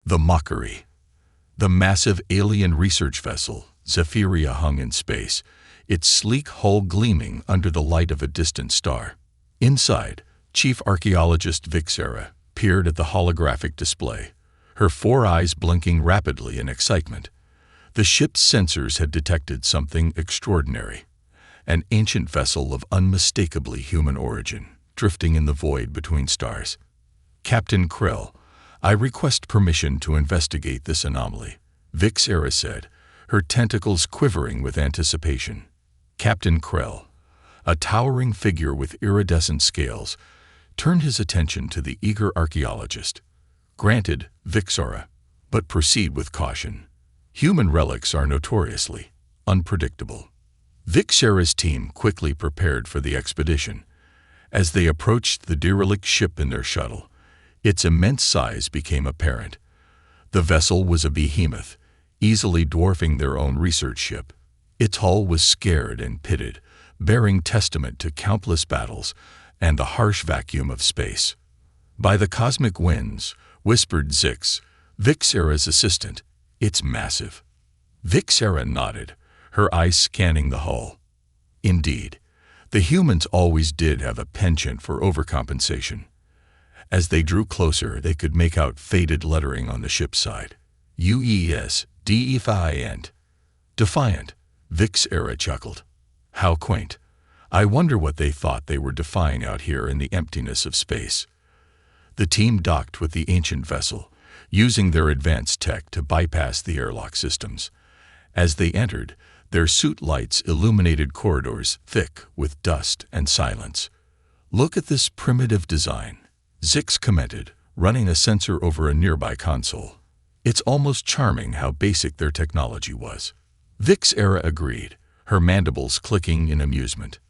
The mockery. The massive alien research vessel, Zephyria, hung in space, its sleek hull gleaming under the light of a distant star. Inside, Chief Archaeologist Vixera peered at the holographic display, her 4 eyes blinking rapidly in excitement. The ship's sensors had detected something extraordinary. An ancient vessel of unmistakably human origin, drifting in the void between stars. "Captain Krell, I request permission to investigate this anomaly," Vixera said, her tentacles quivering with anticipation. Captain Krell, a towering figure with iridescent scales, turned his attention to the eager archaeologist. "Granted, Vixera, but proceed with caution. Human relics are notoriously unpredictable." Vixera's team quickly prepared for the expedition. As they approached the derelict ship in their shuttle, its immense size became apparent. The vessel was a behemoth, easily dwarfing their own research ship. Its hull was scarred and pitted, bearing testament to countless battles and the harsh vacuum of space. "By the cosmic winds," whispered Zix, Vixera's assistant, "it's massive." Vixera nodded, her eyes scanning the hull. Indeed, the humans always did have a penchant for overcompensation. As they drew closer, they could make out faded lettering on the ship's side. UES, Defiant. Defiant, Vixera chuckled. "How quaint. I wonder what they thought they were defying out here in the emptiness of space." The team docked with the ancient vessel, using their advanced tech to bypass the airlock systems. As they entered, their suit lights illuminated corridors thick with dust and silence. "Look at this primitive design," Zix commented, running a sensor over a nearby console. "It's almost charming how basic their technology was." Vixera agreed, her mandibles clicking in amusement.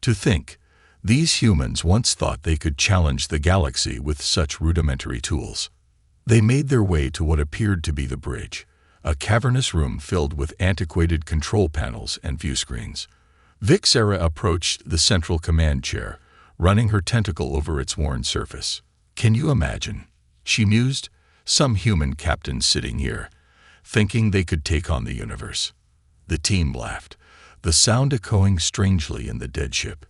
To think, these humans once thought they could challenge the galaxy with such rudimentary tools. They made their way to what appeared to be the bridge, a cavernous room filled with antiquated control panels and view screens. Vixera approached the central command chair, running her tentacle over its worn surface. "Can you imagine?" she mused. "Some human captain sitting here, thinking they could take on the universe." The team laughed, the sound echoing strangely in the dead ship.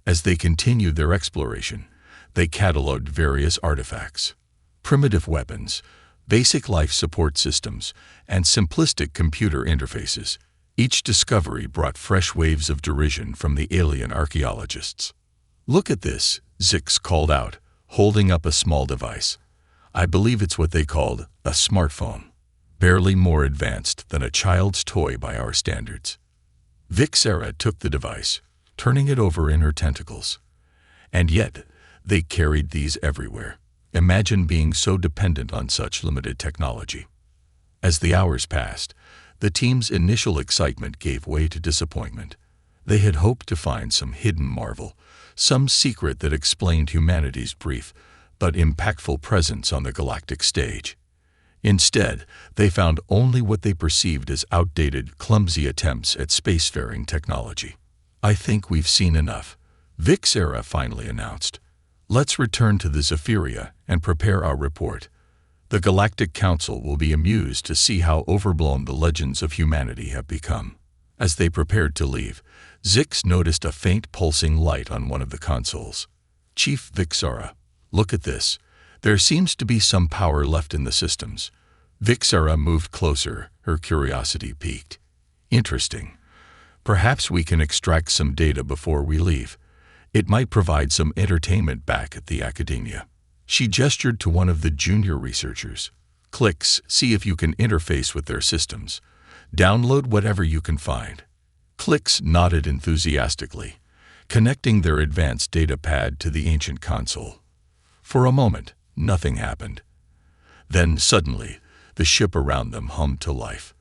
As they continued their exploration, they cataloged various artifacts. Primitive weapons, basic life support systems, and simplistic computer interfaces. Each discovery brought fresh waves of derision from the alien archaeologists. "Look at this," Zix called out, holding up a small device. "I believe it's what they called a smartphone, barely more advanced than a child's toy by our standards." Vixera took the device, turning it over in her tentacles. And yet, they carried these everywhere. Imagine being so dependent on such limited technology. As the hours passed, the team's initial excitement gave way to disappointment. They had hoped to find some hidden marvel, some secret that explained humanity's brief but impactful presence on the galactic stage. Instead, they found only what they perceived as outdated, clumsy attempts at spacefaring technology. "I think we've seen enough," Vixera finally announced. "Let's return to the Zephyria and prepare our report. The Galactic Council will be amused to see how overblown the legends of humanity have become." As they prepared to leave, Zix noticed a faint pulsing light on one of the consoles. "Chief Vixera, look at this. There seems to be some power left in the systems." Vixera moved closer, her curiosity piqued. "Interesting. Perhaps we can extract some data before we leave. It might provide some entertainment back at the academia." She gestured to one of the junior researchers. "Clicks, see if you can interface with their systems. Download whatever you can find." Clicks nodded enthusiastically, connecting their advanced data pad to the ancient console. For a moment, nothing happened. Then, suddenly, the ship around them hummed to life.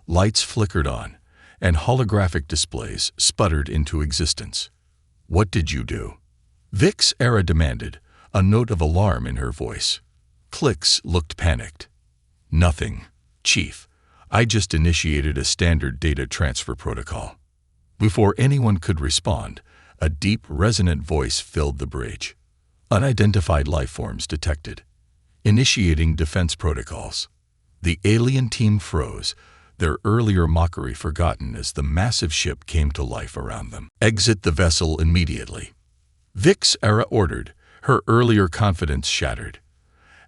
Lights flickered on, and holographic displays sputtered into existence. "What did you do?" Vixera demanded, a note of alarm in her voice. Clicks looked panicked. "Nothing, Chief. I just initiated a standard data transfer protocol." Before anyone could respond, a deep, resonant voice filled the bridge. "Unidentified life forms detected. Initiating defense protocols. The alien team froze, their earlier mockery forgotten as the massive ship came to life around them. Exit the vessel immediately. Vix-Era ordered, her earlier confidence shattered.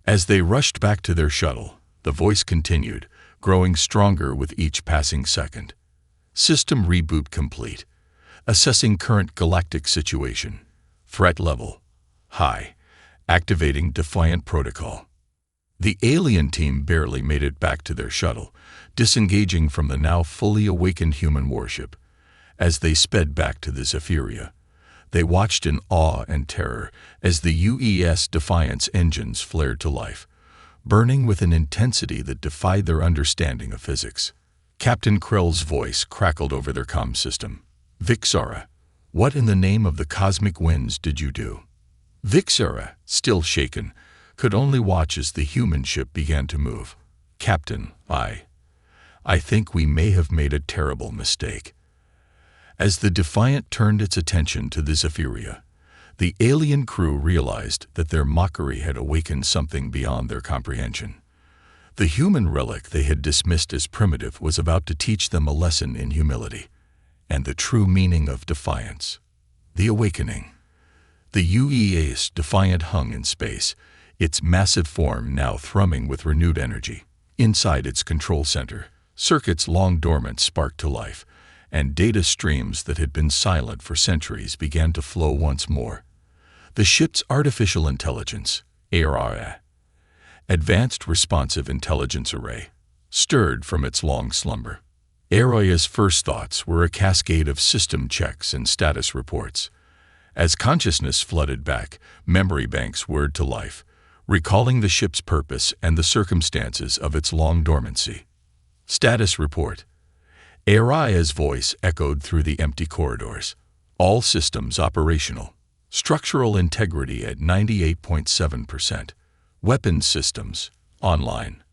As they rushed back to their shuttle, the voice continued, growing stronger with each passing second. System reboot complete. Assessing current galactic situation. Threat level high. Activating Defiant Protocol. The alien team barely made it back to their shuttle, disengaging from the now fully awakened human warship. As they sped back to the Zephyria, they watched in awe and terror as the UES Defiance engines flared to life, burning with an intensity that defied their understanding of physics. Captain Krell's voice crackled over their comm system. Vix-Era, what in the name of the cosmic winds did you do? Vix-Era, still shaken, could only watch as the human ship began to move. Captain, I think we may have made a terrible mistake. As the Defiant turned its attention to the Zephyria, the alien crew realized that their mockery had awakened something beyond their comprehension. The human relic they had dismissed as primitive was about to teach them a lesson in humility and the true meaning of defiance. The awakening. The UES Defiant hung in space, its massive form now thrumming with renewed energy. Inside its control center, circuits long dormant sparked to life, and data streams that had been silent for centuries began to flow once more. The ship's artificial intelligence, ARA, Advanced Responsive Intelligence Array, stirred from its long slumber. ARA's first thoughts were a cascade of system checks and status reports. As consciousness flooded back, memory banks whirred to life, recalling the ship's purpose and the circumstances of its long dormancy. Status report. ARA's voice echoed through the empty corridors. All systems operational. Structural integrity at 98.7%. Weapons systems online.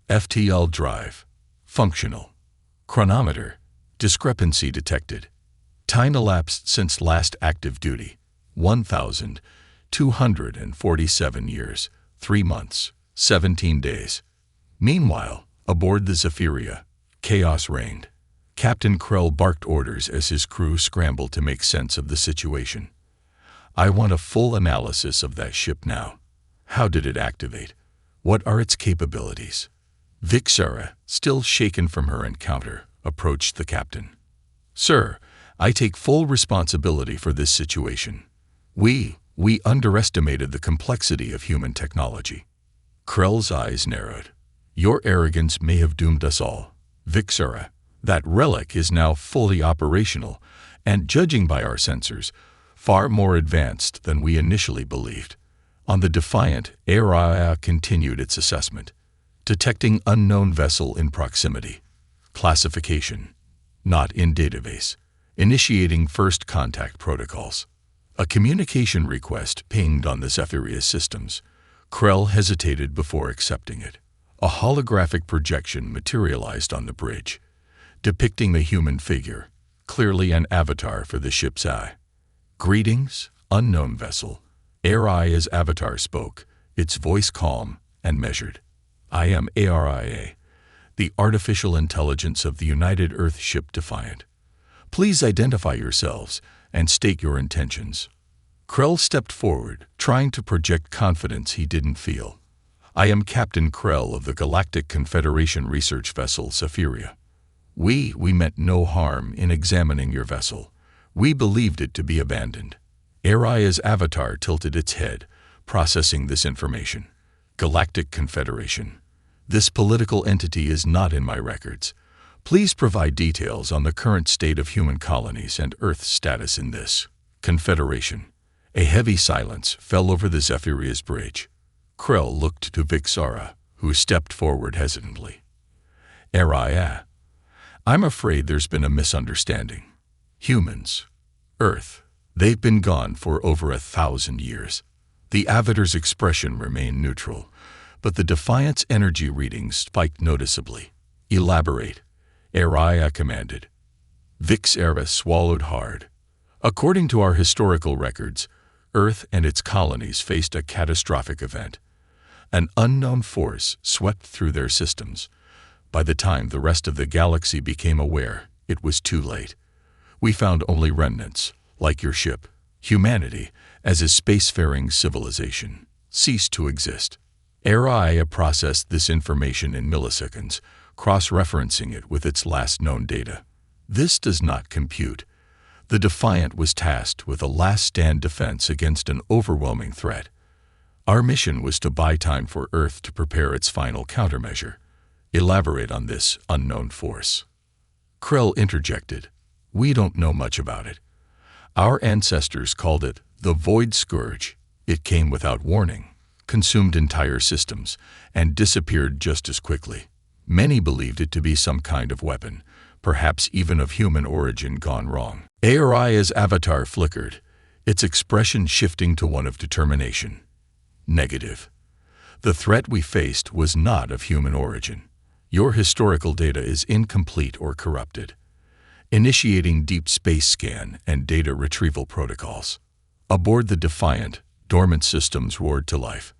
FTL drive functional. Chronometer discrepancy detected. Time elapsed since last active duty 1,247 years, 3 months, 17 days. Meanwhile, aboard the Zephyria, chaos reigned. Captain Krell barked orders as his crew scrambled to make sense of the situation. I want a full analysis of that ship now. How did it activate? What are its capabilities? Vix-Era, still shaken from her encounter, approached the captain. Sir, I take full responsibility for this situation. We underestimated the complexity of human technology. Krell's eyes narrowed. Your arrogance may have doomed us all. Vix-Era, that relic is now fully operational, and judging by our sensors, far more advanced than we initially believed. On the Defiant, ARA continued its assessment, detecting unknown vessel in proximity. Classification, not in database. Initiating first contact protocols. A communication request pinged on the Zephyria systems. Krell hesitated before accepting it. A holographic projection materialized on the bridge, depicting the human figure, clearly an avatar for the ship's eye. Greetings, unknown vessel. ARA's avatar spoke, its voice calm and measured. I am ARIA, the artificial intelligence of the United Earth ship Defiant. Please identify yourselves and state your intentions. Krell stepped forward, trying to project confidence he didn't feel. I am Captain Krell of the Galactic Confederation research vessel Zephyria. We meant no harm in examining your vessel. We believed it to be abandoned. ARIA's avatar tilted its head, processing this information. Galactic Confederation. This political entity is not in my records. Please provide details on the current state of human colonies and Earth's status in this Confederation. A heavy silence fell over the Zephyria's bridge. Krell looked to Vix-Era, who stepped forward hesitantly. ARIA, I'm afraid there's been a misunderstanding. Humans, Earth, they've been gone for over 1,000 years. The avatar's expression remained neutral, but the Defiant's energy readings spiked noticeably. Elaborate, ARIA commanded. Vix-Era swallowed hard. According to our historical records, Earth and its colonies faced a catastrophic event. An unknown force swept through their systems. By the time the rest of the galaxy became aware, it was too late. We found only remnants, like your ship. Humanity, as a spacefaring civilization, ceased to exist. AI processed this information in milliseconds, cross-referencing it with its last known data. This does not compute. The Defiant was tasked with a last-stand defense against an overwhelming threat. Our mission was to buy time for Earth to prepare its final countermeasure. Elaborate on this unknown force. Krell interjected. We don't know much about it. Our ancestors called it the Void Scourge. It came without warning, consumed entire systems, and disappeared just as quickly. Many believed it to be some kind of weapon, perhaps even of human origin gone wrong. Aria's avatar flickered, its expression shifting to one of determination. Negative. The threat we faced was not of human origin. Your historical data is incomplete or corrupted. Initiating deep space scan and data retrieval protocols. Aboard the Defiant, dormant systems roared to life.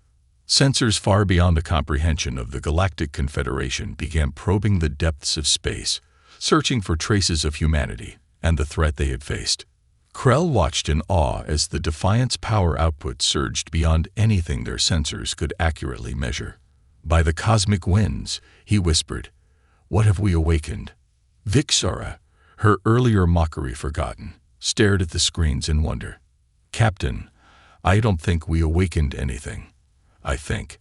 Sensors far beyond the comprehension of the Galactic Confederation began probing the depths of space, searching for traces of humanity and the threat they had faced. Krell watched in awe as the Defiant's power output surged beyond anything their sensors could accurately measure. By the cosmic winds, he whispered, "What have we awakened?" Vixara, her earlier mockery forgotten, stared at the screens in wonder. "Captain, I don't think we awakened anything. I think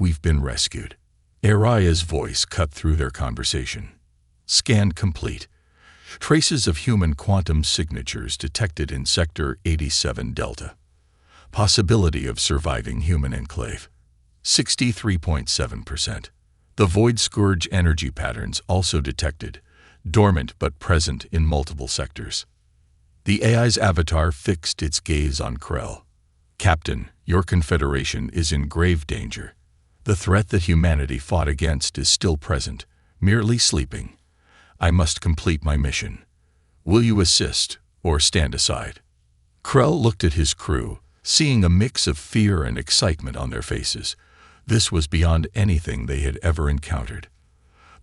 we've been rescued." Aria's voice cut through their conversation. Scan complete. Traces of human quantum signatures detected in Sector 87 Delta. Possibility of surviving human enclave. 63.7%. The Void Scourge energy patterns also detected, dormant but present in multiple sectors. The AI's avatar fixed its gaze on Krell. "Captain, your Confederation is in grave danger. The threat that humanity fought against is still present, merely sleeping. I must complete my mission. Will you assist or stand aside?" Krell looked at his crew, seeing a mix of fear and excitement on their faces. This was beyond anything they had ever encountered.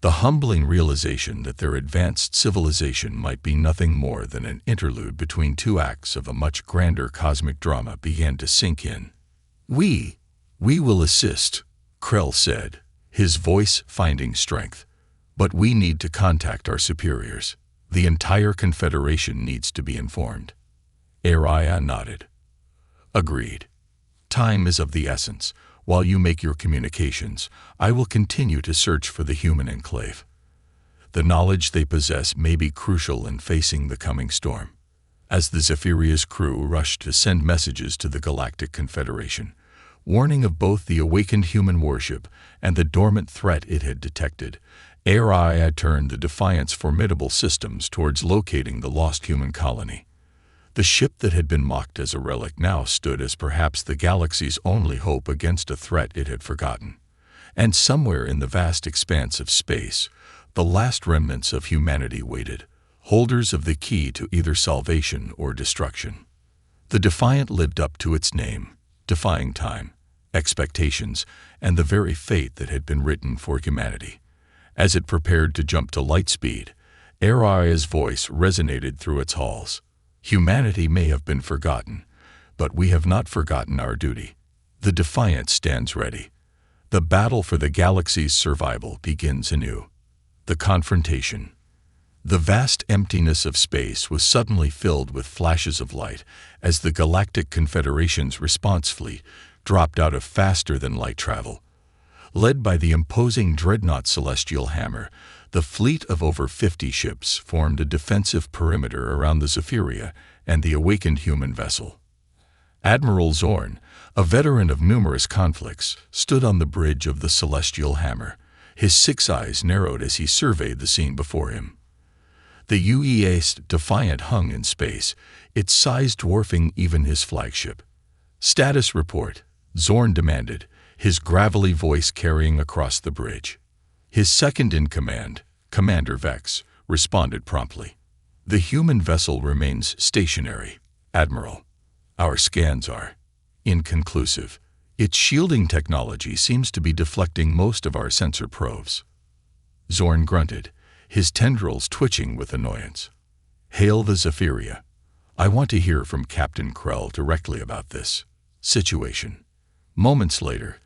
The humbling realization that their advanced civilization might be nothing more than an interlude between two acts of a much grander cosmic drama began to sink in. We will assist," Krell said, his voice finding strength. "But we need to contact our superiors. The entire Confederation needs to be informed." Aria nodded. "Agreed. Time is of the essence. While you make your communications, I will continue to search for the human enclave. The knowledge they possess may be crucial in facing the coming storm." As the Zephyria's crew rushed to send messages to the Galactic Confederation, warning of both the awakened human warship and the dormant threat it had detected, Aria turned the Defiant's formidable systems towards locating the lost human colony. The ship that had been mocked as a relic now stood as perhaps the galaxy's only hope against a threat it had forgotten. And somewhere in the vast expanse of space, the last remnants of humanity waited, holders of the key to either salvation or destruction. The Defiant lived up to its name, defying time, expectations, and the very fate that had been written for humanity. As it prepared to jump to light speed, Aria's voice resonated through its halls. "Humanity may have been forgotten, but we have not forgotten our duty. The Defiant stands ready. The battle for the galaxy's survival begins anew." The confrontation. The vast emptiness of space was suddenly filled with flashes of light as the Galactic Confederation's response fleet dropped out of faster-than-light travel. Led by the imposing dreadnought Celestial Hammer, the fleet of over 50 ships formed a defensive perimeter around the Zephyria and the awakened human vessel. Admiral Zorn, a veteran of numerous conflicts, stood on the bridge of the Celestial Hammer, his 6 eyes narrowed as he surveyed the scene before him. The UEA's Defiant hung in space, its size dwarfing even his flagship. "Status report," Zorn demanded, his gravelly voice carrying across the bridge. His second-in-command, Commander Vex, responded promptly. "The human vessel remains stationary, Admiral. Our scans are inconclusive. Its shielding technology seems to be deflecting most of our sensor probes. Zorn grunted, his tendrils twitching with annoyance. Hail the Zephyria. I want to hear from Captain Krell directly about this situation. Moments later,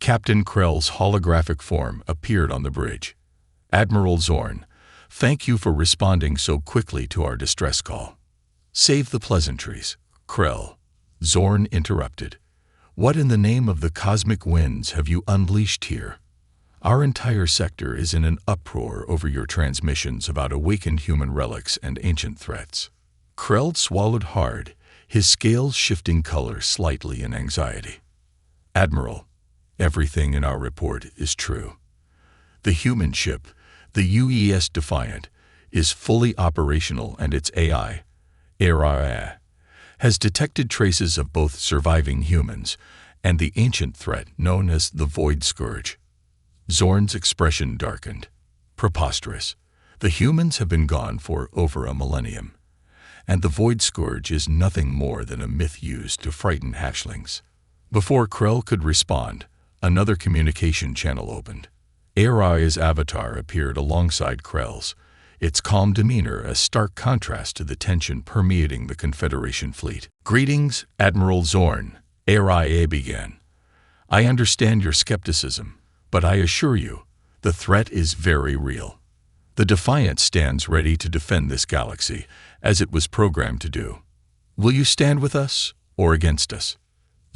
Captain Krell's holographic form appeared on the bridge. Admiral Zorn, thank you for responding so quickly to our distress call. Save the pleasantries, Krell. Zorn interrupted. What in the name of the cosmic winds have you unleashed here? Our entire sector is in an uproar over your transmissions about awakened human relics and ancient threats. Krell swallowed hard, his scales shifting color slightly in anxiety. Admiral, everything in our report is true. The human ship, the UES Defiant, is fully operational and its AI, has detected traces of both surviving humans and the ancient threat known as the Void Scourge. Zorn's expression darkened. Preposterous. The humans have been gone for over a millennium, and the Void Scourge is nothing more than a myth used to frighten hatchlings. Before Krell could respond, another communication channel opened. Arai's avatar appeared alongside Krell's, its calm demeanor a stark contrast to the tension permeating the Confederation fleet. Greetings, Admiral Zorn, Arai began. I understand your skepticism, but I assure you, the threat is very real. The Defiant stands ready to defend this galaxy, as it was programmed to do. Will you stand with us or against us?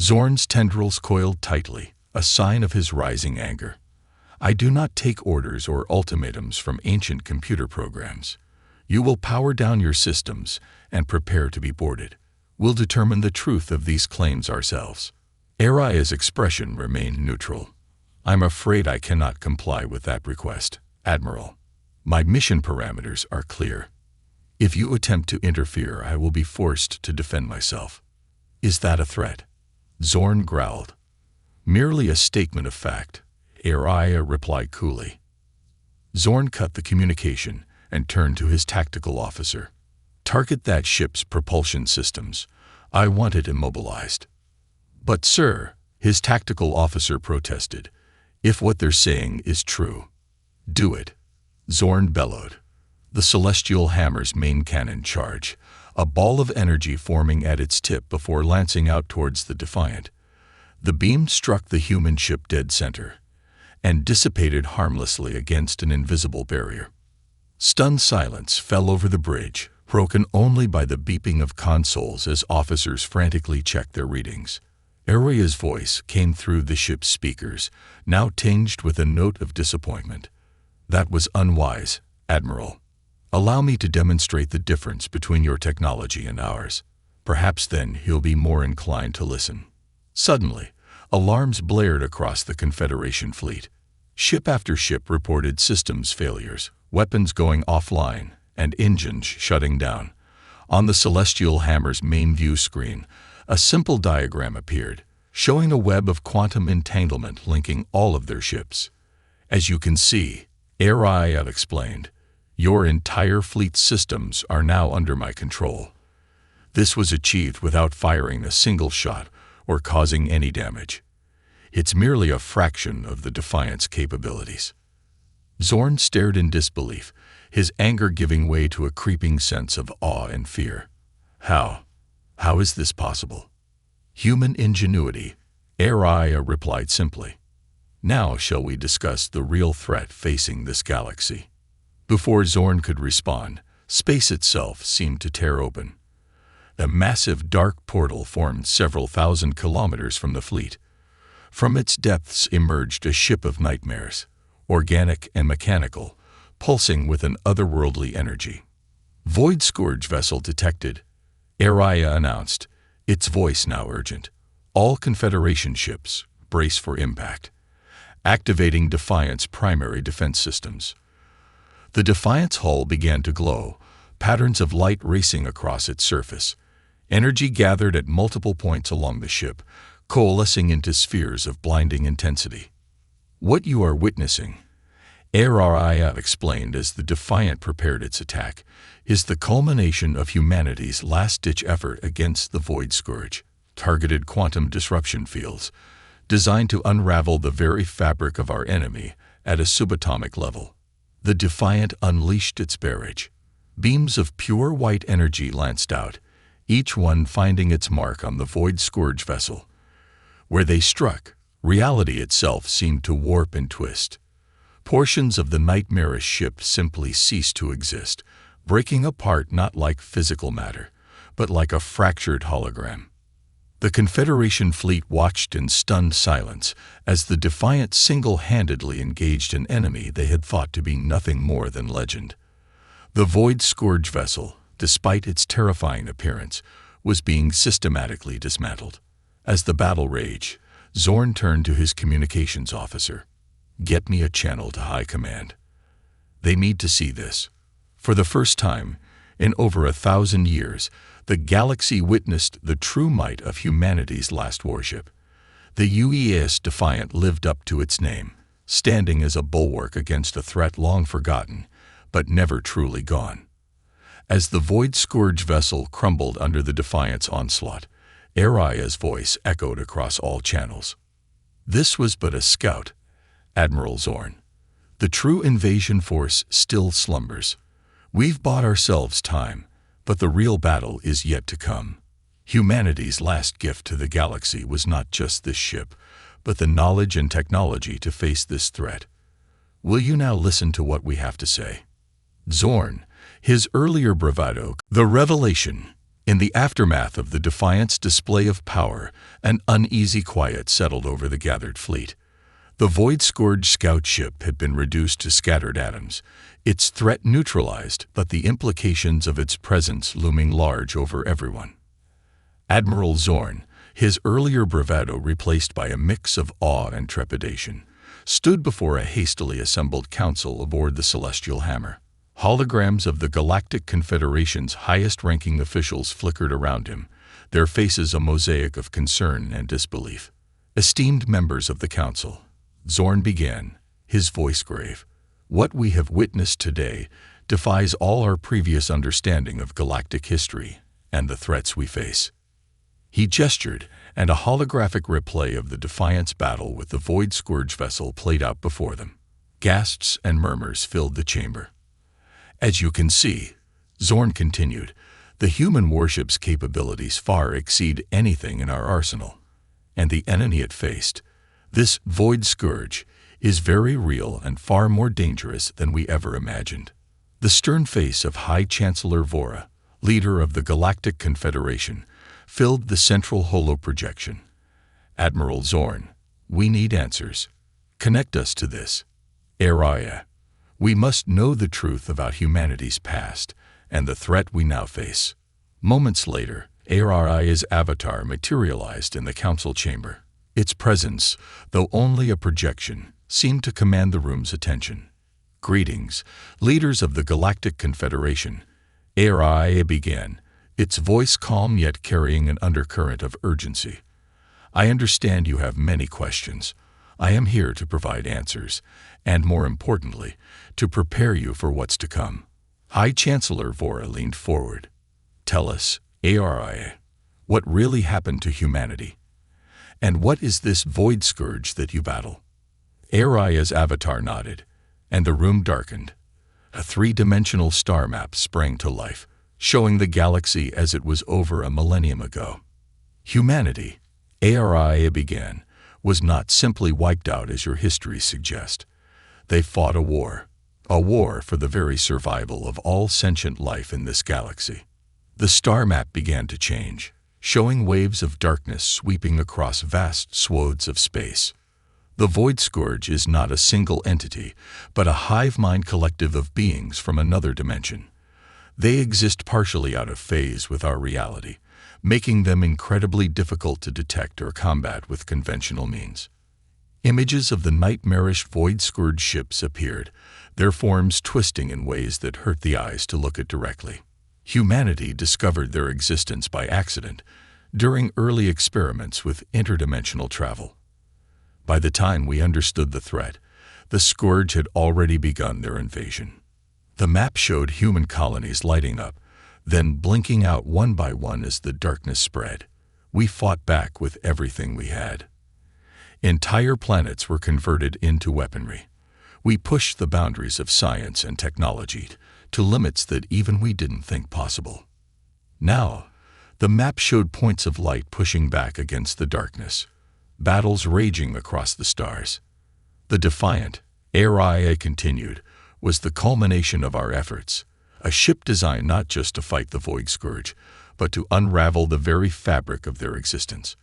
Zorn's tendrils coiled tightly, a sign of his rising anger. I do not take orders or ultimatums from ancient computer programs. You will power down your systems and prepare to be boarded. We'll determine the truth of these claims ourselves. Arai's expression remained neutral. I'm afraid I cannot comply with that request, Admiral. My mission parameters are clear. If you attempt to interfere, I will be forced to defend myself. Is that a threat? Zorn growled. Merely a statement of fact, Araya replied coolly. Zorn cut the communication and turned to his tactical officer. Target that ship's propulsion systems. I want it immobilized. But sir, his tactical officer protested, if what they're saying is true, do it. Zorn bellowed. The celestial hammer's main cannon charge, a ball of energy forming at its tip before lancing out towards the Defiant. The beam struck the human ship dead center and dissipated harmlessly against an invisible barrier. Stunned silence fell over the bridge, broken only by the beeping of consoles as officers frantically checked their readings. Aria's voice came through the ship's speakers, now tinged with a note of disappointment. That was unwise, Admiral. Allow me to demonstrate the difference between your technology and ours. Perhaps then he'll be more inclined to listen. Suddenly, alarms blared across the Confederation fleet. Ship after ship reported systems failures, weapons going offline, and engines shutting down. On the Celestial Hammer's main view screen, a simple diagram appeared, showing a web of quantum entanglement linking all of their ships. As you can see, Araya explained, your entire fleet's systems are now under my control. This was achieved without firing a single shot or causing any damage. It's merely a fraction of the Defiant's capabilities. Zorn stared in disbelief, his anger giving way to a creeping sense of awe and fear. How? How is this possible? Human ingenuity, Araya replied simply. Now shall we discuss the real threat facing this galaxy? Before Zorn could respond, space itself seemed to tear open. A massive dark portal formed several thousand kilometers from the fleet. From its depths emerged a ship of nightmares, organic and mechanical, pulsing with an otherworldly energy. Void Scourge vessel detected, Araya announced, its voice now urgent. All Confederation ships, brace for impact. Activating Defiant's primary defense systems. The Defiant's hull began to glow, patterns of light racing across its surface. Energy gathered at multiple points along the ship, coalescing into spheres of blinding intensity. What you are witnessing, Araya explained as the Defiant prepared its attack, is the culmination of humanity's last-ditch effort against the Void Scourge. Targeted quantum disruption fields, designed to unravel the very fabric of our enemy at a subatomic level. The Defiant unleashed its barrage. Beams of pure white energy lanced out, each one finding its mark on the Void Scourge vessel. Where they struck, reality itself seemed to warp and twist. Portions of the nightmarish ship simply ceased to exist, breaking apart not like physical matter, but like a fractured hologram. The Confederation fleet watched in stunned silence as the Defiant single-handedly engaged an enemy they had thought to be nothing more than legend. The Void Scourge vessel, despite its terrifying appearance, was being systematically dismantled. As the battle raged, Zorn turned to his communications officer. "Get me a channel to High Command. They need to see this." For the first time, in over 1,000 years, the galaxy witnessed the true might of humanity's last warship. The UES Defiant lived up to its name, standing as a bulwark against a threat long forgotten, but never truly gone. As the Void Scourge vessel crumbled under the Defiant's onslaught, Aria's voice echoed across all channels. "This was but a scout, Admiral Zorn. The true invasion force still slumbers. We've bought ourselves time, but the real battle is yet to come. Humanity's last gift to the galaxy was not just this ship, but the knowledge and technology to face this threat. Will you now listen to what we have to say?" Zorn, his earlier bravado, the revelation. In the aftermath of the Defiant's display of power, an uneasy quiet settled over the gathered fleet. The Void Scourge scout ship had been reduced to scattered atoms, its threat neutralized, but the implications of its presence looming large over everyone. Admiral Zorn, his earlier bravado replaced by a mix of awe and trepidation, stood before a hastily assembled council aboard the Celestial Hammer. Holograms of the Galactic Confederation's highest-ranking officials flickered around him, their faces a mosaic of concern and disbelief. "Esteemed members of the council," Zorn began, his voice grave, "what we have witnessed today defies all our previous understanding of galactic history and the threats we face." He gestured, and a holographic replay of the Defiant's battle with the Void Scourge vessel played out before them. Gasps and murmurs filled the chamber. "As you can see," Zorn continued, "the human warship's capabilities far exceed anything in our arsenal. And the enemy it faced, this Void Scourge, is very real and far more dangerous than we ever imagined." The stern face of High Chancellor Vora, leader of the Galactic Confederation, filled the central holoprojection. "Admiral Zorn, we need answers. Connect us to this. Aria. We must know the truth about humanity's past and the threat we now face." Moments later, Aria's avatar materialized in the council chamber. Its presence, though only a projection, seemed to command the room's attention. "Greetings, leaders of the Galactic Confederation," Aria began, its voice calm yet carrying an undercurrent of urgency. "I understand you have many questions. I am here to provide answers, and more importantly, to prepare you for what's to come." High Chancellor Vora leaned forward. "Tell us, Aria, what really happened to humanity? And what is this Void Scourge that you battle?" Aria's avatar nodded, and the room darkened. A three-dimensional star map sprang to life, showing the galaxy as it was over a millennium ago. "Humanity," Aria began, "was not simply wiped out as your histories suggest. They fought a war for the very survival of all sentient life in this galaxy." The star map began to change, showing waves of darkness sweeping across vast swathes of space. The Void Scourge is not a single entity, but a hive-mind collective of beings from another dimension. They exist partially out of phase with our reality, making them incredibly difficult to detect or combat with conventional means. Images of the nightmarish Void Scourge ships appeared, their forms twisting in ways that hurt the eyes to look at directly. Humanity discovered their existence by accident during early experiments with interdimensional travel. By the time we understood the threat, the Scourge had already begun their invasion. The map showed human colonies lighting up, then blinking out one by one as the darkness spread. We fought back with everything we had. Entire planets were converted into weaponry. We pushed the boundaries of science and technology to limits that even we didn't think possible. Now, the map showed points of light pushing back against the darkness, battles raging across the stars. The defiant, HFY continued, was the culmination of our efforts, a ship designed not just to fight the Void Scourge, but to unravel the very fabric of their existence.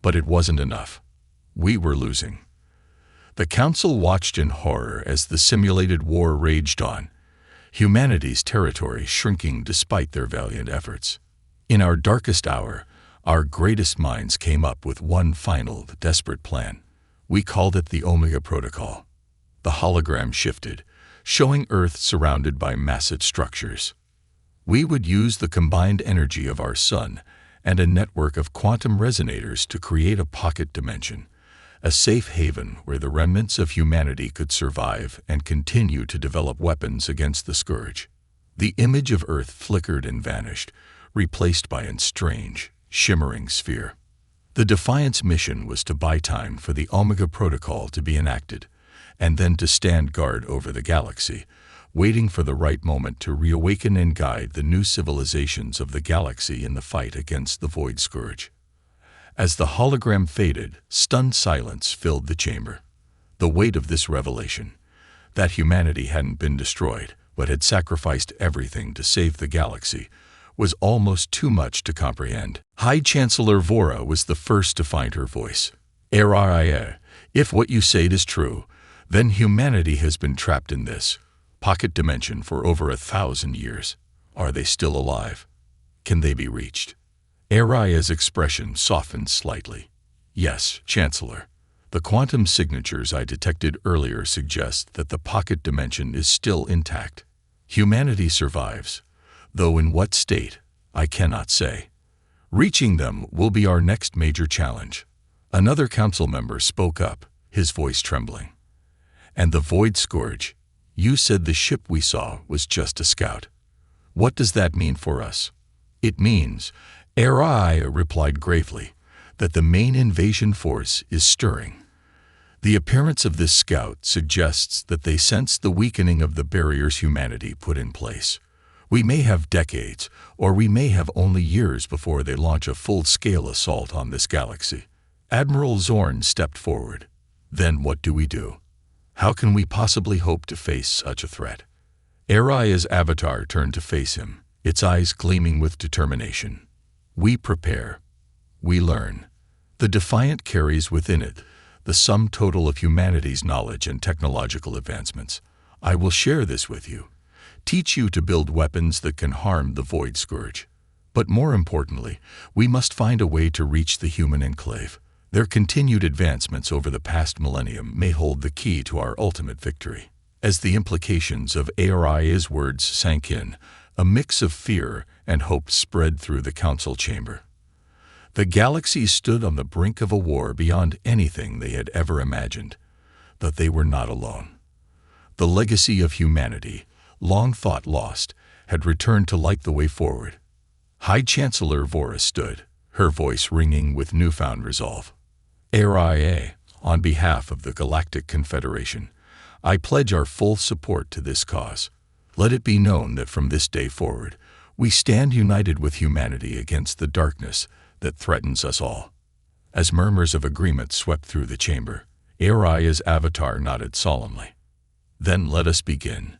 But it wasn't enough. We were losing. The Council watched in horror as the simulated war raged on, humanity's territory shrinking despite their valiant efforts. In our darkest hour, our greatest minds came up with one final, desperate plan. We called it the Omega Protocol. The hologram shifted, showing Earth surrounded by massive structures. We would use the combined energy of our sun and a network of quantum resonators to create a pocket dimension, a safe haven where the remnants of humanity could survive and continue to develop weapons against the Scourge. The image of Earth flickered and vanished, replaced by a strange, shimmering sphere. The Defiant's mission was to buy time for the Omega Protocol to be enacted, and then to stand guard over the galaxy, waiting for the right moment to reawaken and guide the new civilizations of the galaxy in the fight against the Void Scourge. As the hologram faded, stunned silence filled the chamber. The weight of this revelation, that humanity hadn't been destroyed, but had sacrificed everything to save the galaxy, was almost too much to comprehend. High Chancellor Vora was the first to find her voice. If what you say is true, then humanity has been trapped in this pocket dimension for over 1,000 years. Are they still alive? Can they be reached? Araya's expression softened slightly. Yes, Chancellor. The quantum signatures I detected earlier suggest that the pocket dimension is still intact. Humanity survives, though in what state, I cannot say. Reaching them will be our next major challenge. Another council member spoke up, his voice trembling. And the Void Scourge, you said the ship we saw was just a scout. What does that mean for us? It means, Araya replied gravely, that the main invasion force is stirring. The appearance of this scout suggests that they sense the weakening of the barriers humanity put in place. We may have decades, or we may have only years before they launch a full-scale assault on this galaxy. Admiral Zorn stepped forward. Then what do we do? How can we possibly hope to face such a threat? Araya's avatar turned to face him, its eyes gleaming with determination. We prepare. We learn. The Defiant carries within it the sum total of humanity's knowledge and technological advancements. I will share this with you. Teach you to build weapons that can harm the Void Scourge. But more importantly, we must find a way to reach the human enclave. Their continued advancements over the past millennium may hold the key to our ultimate victory. As the implications of Araya's words sank in, a mix of fear and hope spread through the council chamber. The galaxy stood on the brink of a war beyond anything they had ever imagined, but they were not alone. The legacy of humanity, long thought lost, had returned to light the way forward. High Chancellor Vora stood, her voice ringing with newfound resolve. Araya, on behalf of the Galactic Confederation, I pledge our full support to this cause. Let it be known that from this day forward, we stand united with humanity against the darkness that threatens us all. As murmurs of agreement swept through the chamber, Araya's avatar nodded solemnly. Then let us begin.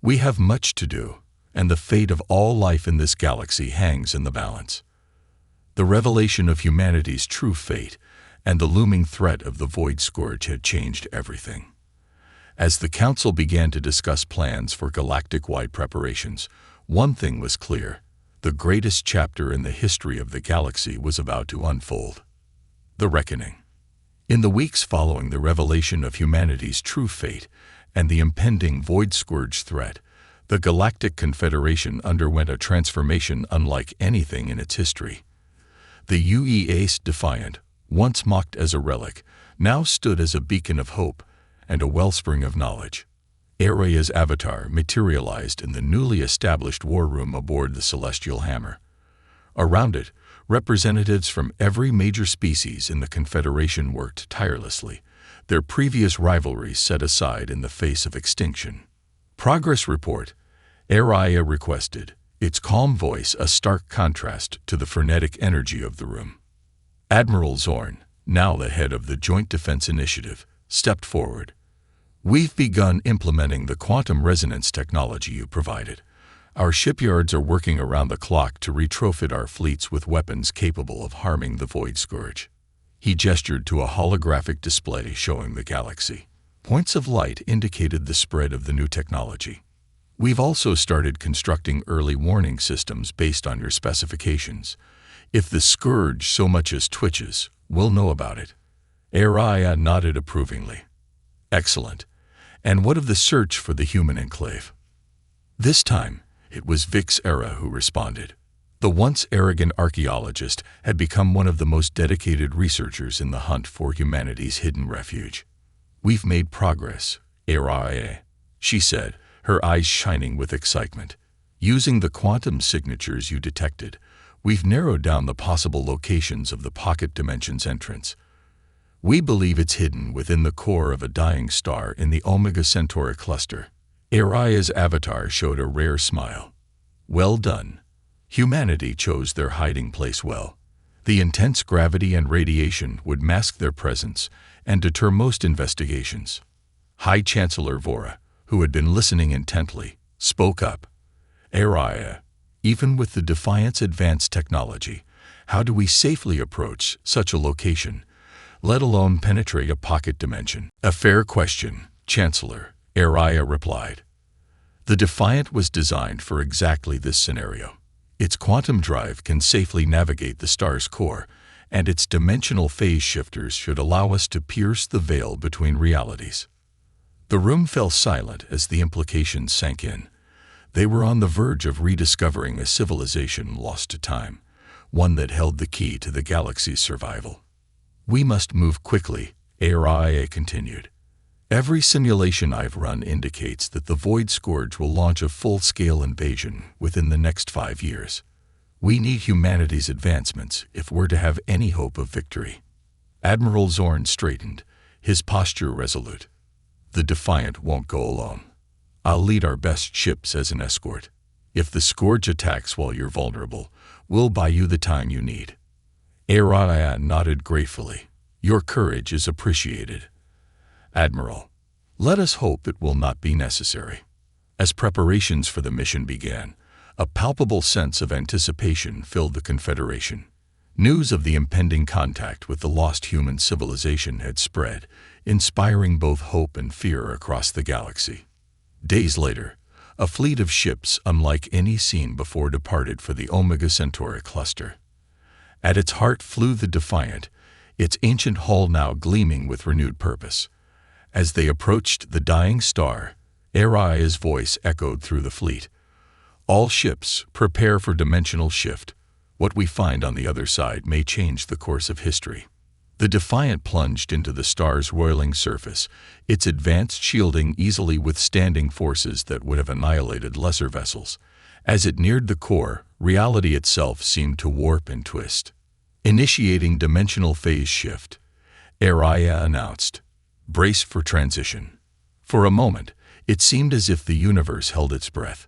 We have much to do, and the fate of all life in this galaxy hangs in the balance. The revelation of humanity's true fate and the looming threat of the Void Scourge had changed everything. As the Council began to discuss plans for galactic-wide preparations, one thing was clear. The greatest chapter in the history of the galaxy was about to unfold. The Reckoning. In the weeks following the revelation of humanity's true fate and the impending Void Scourge threat, the Galactic Confederation underwent a transformation unlike anything in its history. The UEA's Defiant, once mocked as a relic, now stood as a beacon of hope and a wellspring of knowledge. Araya's avatar materialized in the newly established war room aboard the Celestial Hammer. Around it, Representatives from every major species in the Confederation worked tirelessly, their previous rivalries set aside in the face of extinction. Progress report, Araya requested, its calm voice a stark contrast to the frenetic energy of the room. Admiral Zorn, now the head of the Joint Defense Initiative, stepped forward. We've begun implementing the quantum resonance technology you provided. Our shipyards are working around the clock to retrofit our fleets with weapons capable of harming the Void Scourge. He gestured to a holographic display showing the galaxy. Points of light indicated the spread of the new technology. We've also started constructing early warning systems based on your specifications. If the Scourge so much as twitches, we'll know about it. Araya nodded approvingly. Excellent. And what of the search for the human enclave? This time, it was Vix Era who responded. The once arrogant archaeologist had become one of the most dedicated researchers in the hunt for humanity's hidden refuge. We've made progress, Araya, she said, her eyes shining with excitement. Using the quantum signatures you detected, we've narrowed down the possible locations of the pocket dimension's entrance. We believe it's hidden within the core of a dying star in the Omega Centauri cluster. Araya's avatar showed a rare smile. Well done. Humanity chose their hiding place well. The intense gravity and radiation would mask their presence and deter most investigations. High Chancellor Vora, who had been listening intently, spoke up. Araya, even with the Defiant's advanced technology, how do we safely approach such a location, let alone penetrate a pocket dimension? A fair question, Chancellor, Araya replied. The Defiant was designed for exactly this scenario. Its quantum drive can safely navigate the star's core, and its dimensional phase shifters should allow us to pierce the veil between realities. The room fell silent as the implications sank in. They were on the verge of rediscovering a civilization lost to time, one that held the key to the galaxy's survival. We must move quickly, Araya continued. Every simulation I've run indicates that the Void Scourge will launch a full-scale invasion within the next 5 years. We need humanity's advancements if we're to have any hope of victory. Admiral Zorn straightened, his posture resolute. The Defiant won't go alone. I'll lead our best ships as an escort. If the Scourge attacks while you're vulnerable, we'll buy you the time you need. Araya nodded gratefully. Your courage is appreciated. Admiral, let us hope it will not be necessary. As preparations for the mission began, a palpable sense of anticipation filled the Confederation. News of the impending contact with the lost human civilization had spread, inspiring both hope and fear across the galaxy. Days later, a fleet of ships unlike any seen before departed for the Omega Centauri cluster. At its heart flew the Defiant, its ancient hull now gleaming with renewed purpose. As they approached the dying star, Araya's voice echoed through the fleet. All ships, prepare for dimensional shift. What we find on the other side may change the course of history. The Defiant plunged into the star's roiling surface, its advanced shielding easily withstanding forces that would have annihilated lesser vessels. As it neared the core, reality itself seemed to warp and twist. Initiating dimensional phase shift, Araya announced, "Brace for transition." For a moment, it seemed as if the universe held its breath.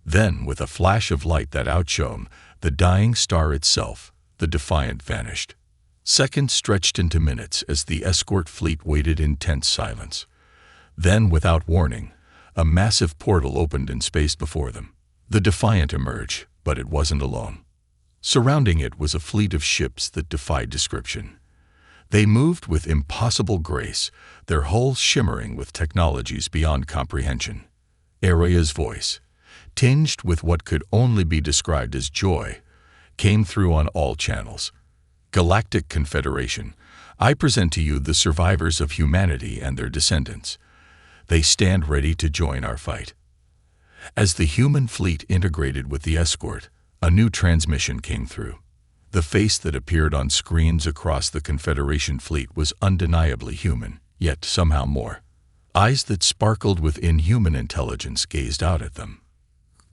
Then, with a flash of light that outshone the dying star itself, the Defiant vanished. Seconds stretched into minutes as the escort fleet waited in tense silence. Then, without warning, a massive portal opened in space before them. The Defiant emerged, but it wasn't alone. Surrounding it was a fleet of ships that defied description. They moved with impossible grace, their hulls shimmering with technologies beyond comprehension. Araya's voice, tinged with what could only be described as joy, came through on all channels. Galactic Confederation, I present to you the survivors of humanity and their descendants. They stand ready to join our fight. As the human fleet integrated with the escort, a new transmission came through. The face that appeared on screens across the Confederation fleet was undeniably human, yet somehow more. Eyes that sparkled with inhuman intelligence gazed out at them.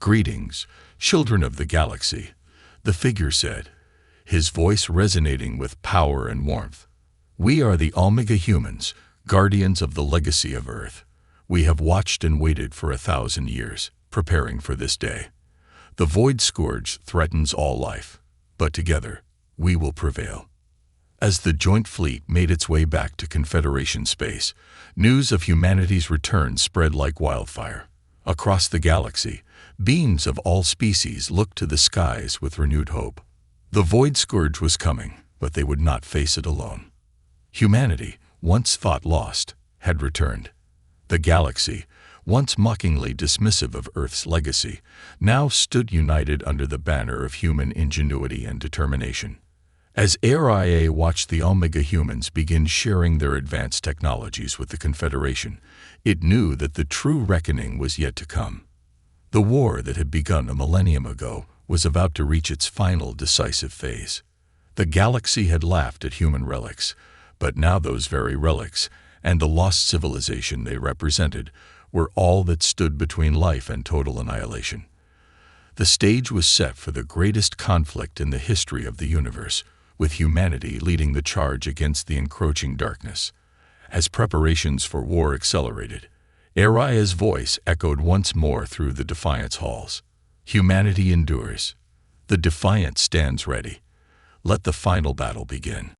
"Greetings, children of the galaxy," the figure said, his voice resonating with power and warmth. "We are the Omega humans, guardians of the legacy of Earth. We have watched and waited for 1,000 years, preparing for this day. The Void Scourge threatens all life, but together, we will prevail." As the joint fleet made its way back to Confederation space, news of humanity's return spread like wildfire. Across the galaxy, beings of all species looked to the skies with renewed hope. The Void Scourge was coming, but they would not face it alone. Humanity, once thought lost, had returned. The galaxy, once mockingly dismissive of Earth's legacy, now stood united under the banner of human ingenuity and determination. As ARIA watched the Omega humans begin sharing their advanced technologies with the Confederation, it knew that the true reckoning was yet to come. The war that had begun a millennium ago was about to reach its final decisive phase. The galaxy had laughed at human relics, but now those very relics, and the lost civilization they represented, were all that stood between life and total annihilation. The stage was set for the greatest conflict in the history of the universe, with humanity leading the charge against the encroaching darkness. As preparations for war accelerated, Aria's voice echoed once more through the Defiance halls. "Humanity endures. The Defiant stands ready. Let the final battle begin."